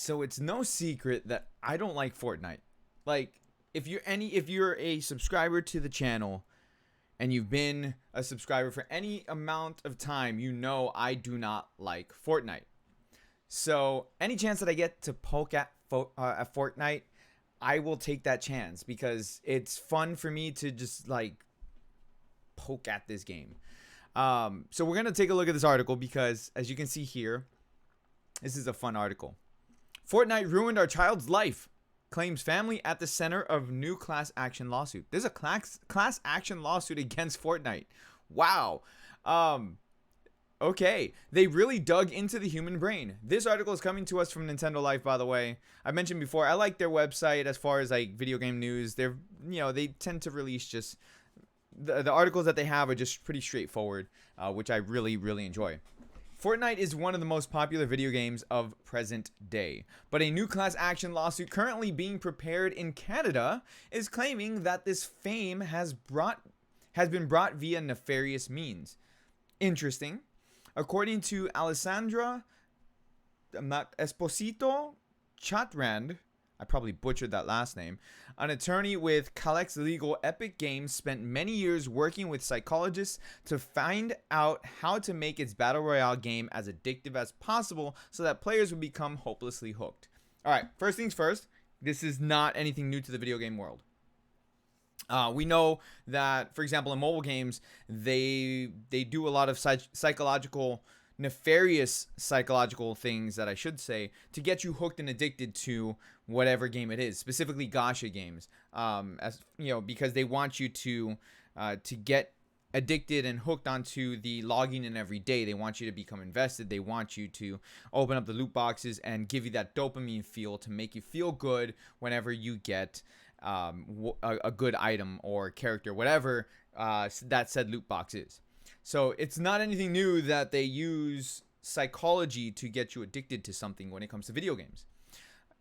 So it's no secret that I don't like Fortnite. Like, if you're a subscriber to the channel and you've been a subscriber for any amount of time, you know I do not like Fortnite. So any chance that I get to poke at Fortnite, I will take that chance because it's fun for me to just like poke at this game. So we're gonna take a look at this article because, as you can see here, this is a fun article. Fortnite ruined our child's life, claims family at the center of new class action lawsuit. There's a class action lawsuit against Fortnite. Wow. Okay, they really dug into the human brain. This article is coming to us from Nintendo Life, by the way. I mentioned before, I like their website as far as like video game news. They tend to release just the articles that they have are just pretty straightforward, which I really, really enjoy. Fortnite is one of the most popular video games of present day, but a new class action lawsuit currently being prepared in Canada is claiming that this fame has been brought via nefarious means. Interesting. According to Alessandra Esposito Chatrand, I probably butchered that last name, an attorney with Calex Legal, Epic Games spent many years working with psychologists to find out how to make its battle royale game as addictive as possible so that players would become hopelessly hooked. All right, first things first, this is not anything new to the video game world. We know that, for example, in mobile games, they do a lot of nefarious psychological things, that I should say, to get you hooked and addicted to whatever game it is, specifically gacha games. As you know, because they want you to get addicted and hooked onto the logging in every day. They want you to become invested. They want you to open up the loot boxes and give you that dopamine feel to make you feel good whenever you get a good item or character, whatever that said loot box is. So it's not anything new that they use psychology to get you addicted to something when it comes to video games.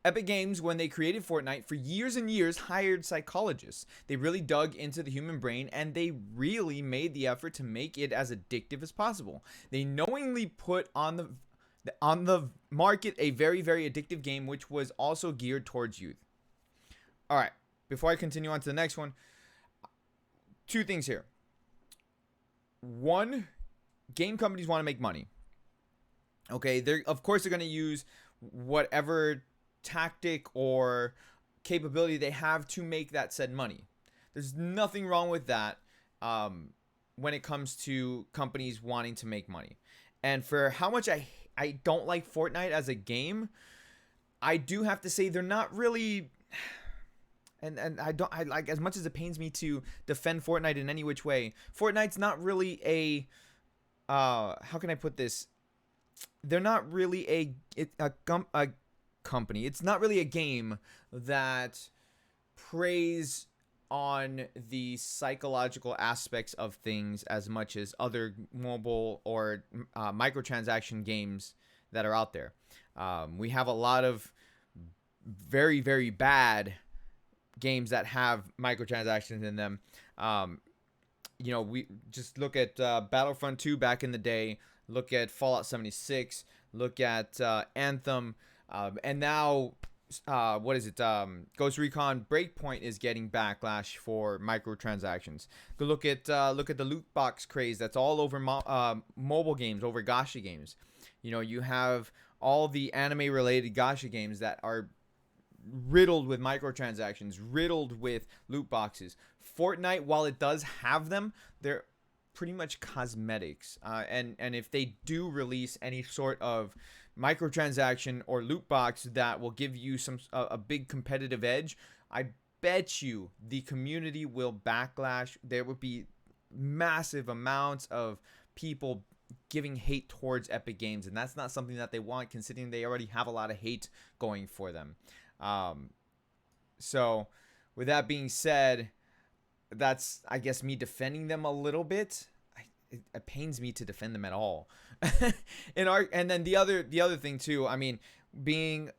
Epic Games, when they created Fortnite, for years and years hired psychologists. They really dug into the human brain and they really made the effort to make it as addictive as possible. They knowingly put on the market a very, very addictive game, which was also geared towards youth. All right, before I continue on to the next one, two things here. One, game companies want to make money. Okay, of course they're going to use whatever tactic or capability they have to make that said money. There's nothing wrong with that when it comes to companies wanting to make money. And for how much I don't like Fortnite as a game, I do have to say they're not really... And I like, as much as it pains me to defend Fortnite in any which way, Fortnite's not really a how can I put this? They're not really a company. It's not really a game that preys on the psychological aspects of things as much as other mobile or microtransaction games that are out there. We have a lot of very, very bad games that have microtransactions in them. We just look at Battlefront 2 back in the day, look at Fallout 76, look at Anthem, and now Ghost Recon Breakpoint is getting backlash for microtransactions. Go look at the loot box craze that's all over mobile games, over gacha games. You have all the anime related gacha games that are riddled with microtransactions, riddled with loot boxes. Fortnite, while it does have them, they're pretty much cosmetics. And if they do release any sort of microtransaction or loot box that will give you a big competitive edge, I bet you the community will backlash. There will be massive amounts of people giving hate towards Epic Games, and that's not something that they want, considering they already have a lot of hate going for them. So with that being said, that's, I guess, me defending them a little bit. It pains me to defend them at all. And then the other thing too, I mean, being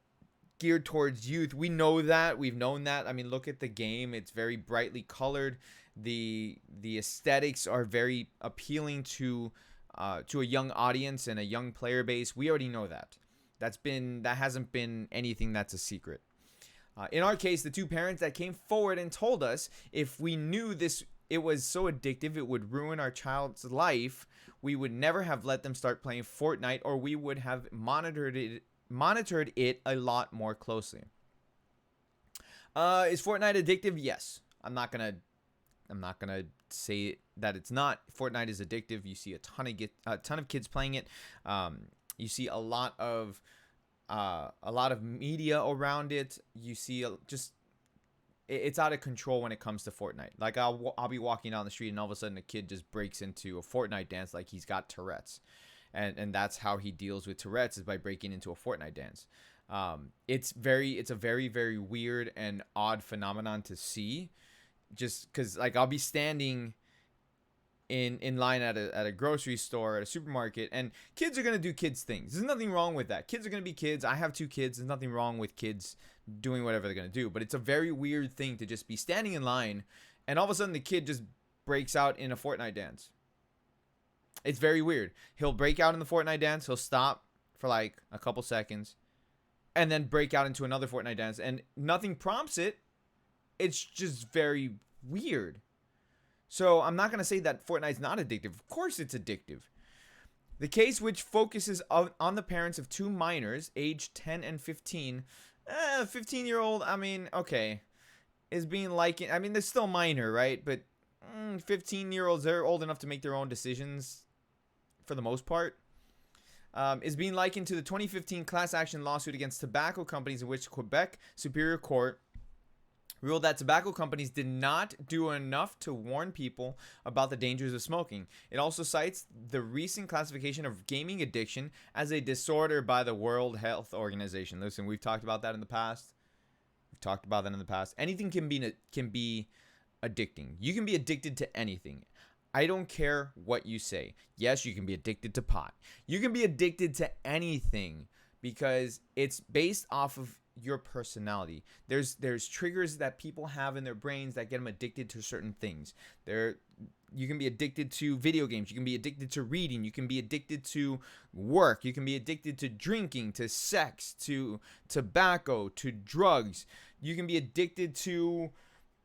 geared towards youth, we know that, we've known that. I mean, look at the game. It's very brightly colored. The aesthetics are very appealing to a young audience and a young player base. We already know that. That hasn't been anything that's a secret. In our case, the two parents that came forward and told us if we knew it was so addictive, it would ruin our child's life, we would never have let them start playing Fortnite, or we would have monitored it a lot more closely. Is Fortnite addictive? Yes. I'm not gonna say that it's not. Fortnite is addictive. You see a ton of kids playing it. You see a lot of media around it. You see it's out of control when it comes to Fortnite. Like I'll be walking down the street and all of a sudden a kid just breaks into a Fortnite dance like he's got Tourette's, and that's how he deals with Tourette's, is by breaking into a Fortnite dance. It's a very, very weird and odd phenomenon to see, just because like I'll be standing in line at a grocery store, at a supermarket, and kids are gonna do kids things. There's nothing wrong with that. Kids are gonna be kids. I have 2 kids. There's nothing wrong with kids doing whatever they're gonna do. But it's a very weird thing to just be standing in line, and all of a sudden the kid just breaks out in a Fortnite dance. It's very weird. He'll break out in the Fortnite dance. He'll stop for like a couple seconds, and then break out into another Fortnite dance, and nothing prompts it. It's just very weird. So I'm not going to say that Fortnite's not addictive. Of course it's addictive. The case, which focuses on the parents of 2 minors, aged 10 and 15. 15-year-old, I mean, okay, is being likened. I mean, they're still minor, right? But 15-year-olds, they're old enough to make their own decisions for the most part. Is being likened to the 2015 class action lawsuit against tobacco companies, in which Quebec Superior Court ruled that tobacco companies did not do enough to warn people about the dangers of smoking. It also cites the recent classification of gaming addiction as a disorder by the World Health Organization. Listen, we've talked about that in the past. Anything can be addicting. You can be addicted to anything. I don't care what you say. Yes, you can be addicted to pot. You can be addicted to anything because it's based off of your personality. There's triggers that people have in their brains that get them addicted to certain things. You can be addicted to video games. You can be addicted to reading. You can be addicted to work. You can be addicted to drinking, to sex, to tobacco, to drugs. You can be addicted to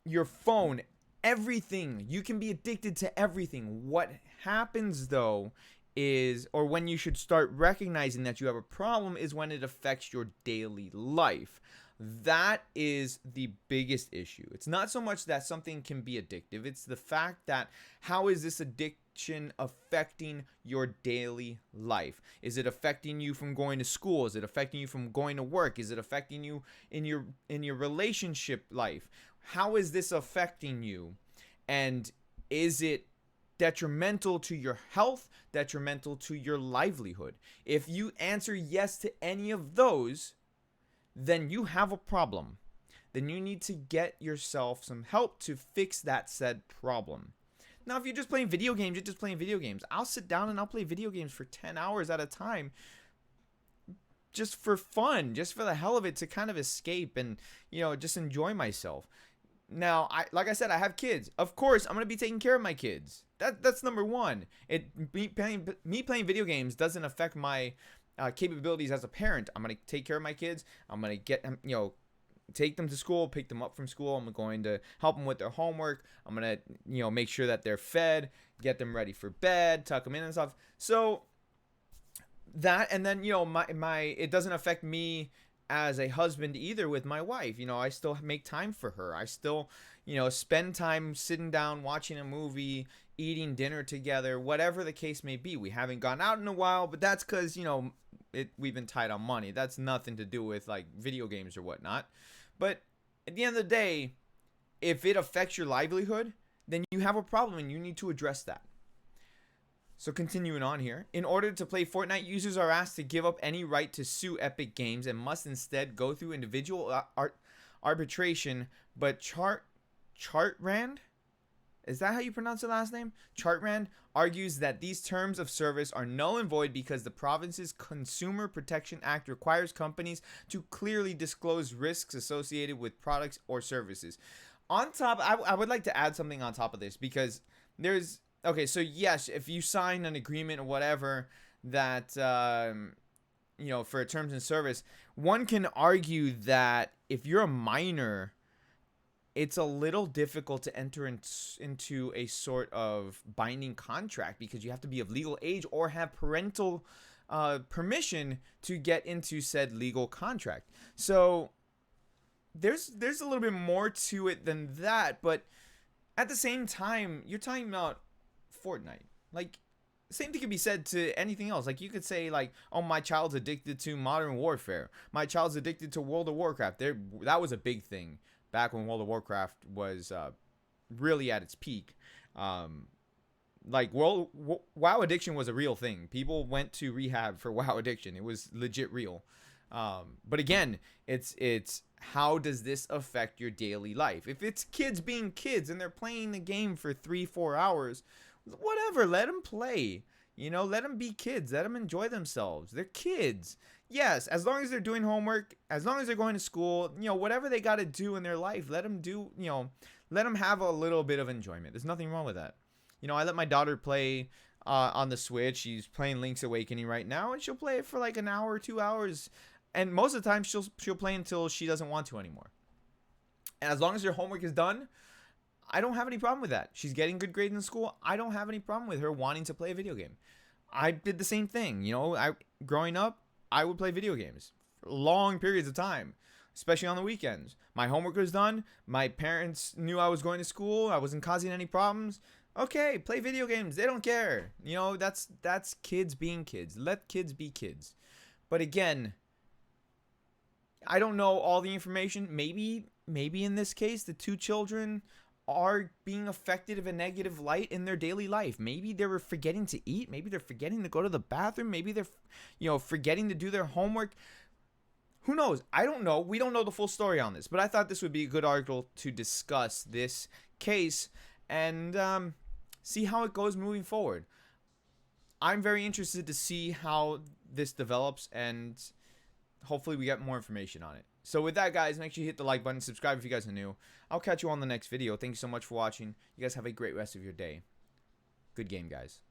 your phone. Everything. You can be addicted to everything. What happens though is, or when you should start recognizing that you have a problem, is when it affects your daily life. That is the biggest issue. It's not so much that something can be addictive. It's the fact that how is this addiction affecting your daily life? Is it affecting you from going to school? Is it affecting you from going to work? Is it affecting you in your relationship life? How is this affecting you? And is it detrimental to your health, detrimental to your livelihood? If you answer yes to any of those, then you have a problem. Then you need to get yourself some help to fix that said problem. Now, if you're just playing video games, you're just playing video games. I'll sit down and I'll play video games for 10 hours at a time just for fun, just for the hell of it, to kind of escape and, just enjoy myself. Now, like I said, I have kids. Of course, I'm going to be taking care of my kids. That's number one. Me playing video games doesn't affect my capabilities as a parent. I'm going to take care of my kids. I'm going to get them, take them to school, pick them up from school. I'm going to help them with their homework. I'm going to, make sure that they're fed, get them ready for bed, tuck them in and stuff. So that, and then, it doesn't affect me as a husband either with my wife. I still make time for her. I still, spend time sitting down, watching a movie, eating dinner together, whatever the case may be. We haven't gone out in a while, but that's because, we've been tight on money. That's nothing to do with like video games or whatnot. But at the end of the day, if it affects your livelihood, then you have a problem and you need to address that. So continuing on here, in order to play Fortnite, users are asked to give up any right to sue Epic Games and must instead go through individual arbitration. But Chartrand, is that how you pronounce the last name? Chartrand argues that these terms of service are null and void because the province's Consumer Protection Act requires companies to clearly disclose risks associated with products or services. On top, I would like to add something on top of this, because okay, so yes, if you sign an agreement or whatever that for terms and service, one can argue that if you're a minor, it's a little difficult to enter into a sort of binding contract because you have to be of legal age or have parental permission to get into said legal contract. So there's a little bit more to it than that, but at the same time, you're talking about Fortnite. Like, same thing could be said to anything else. Like, you could say, like, oh, my child's addicted to Modern Warfare. My child's addicted to World of Warcraft. That was a big thing back when World of Warcraft was really at its peak. Like, WoW addiction was a real thing. People went to rehab for WoW addiction. It was legit real. But again, it's how does this affect your daily life? If it's kids being kids and they're playing the game for 3-4 hours, whatever, let them play. Let them be kids. Let them enjoy themselves. They're kids. Yes, as long as they're doing homework, as long as they're going to school, whatever they got to do in their life, let them do, let them have a little bit of enjoyment. There's nothing wrong with that. I let my daughter play on the Switch. She's playing Link's Awakening right now, and she'll play it for like an hour or 2 hours. And most of the time, she'll play until she doesn't want to anymore. And as long as her homework is done, I don't have any problem with that. She's getting good grades in school. I don't have any problem with her wanting to play a video game. I did the same thing. Growing up, I would play video games for long periods of time, especially on the weekends. My homework was done. My parents knew I was going to school. I wasn't causing any problems. Okay, play video games. They don't care. That's kids being kids. Let kids be kids. But again, I don't know all the information. Maybe in this case, the two children are being affected of a negative light in their daily life. Maybe they were forgetting to eat. Maybe they're forgetting to go to the bathroom. Maybe they're, forgetting to do their homework. Who knows? I don't know. We don't know the full story on this, but I thought this would be a good article to discuss this case and see how it goes moving forward. I'm very interested to see how this develops, and hopefully we get more information on it. So with that, guys, make sure you hit the like button, subscribe if you guys are new. I'll catch you on the next video. Thank you so much for watching. You guys have a great rest of your day. Good game, guys.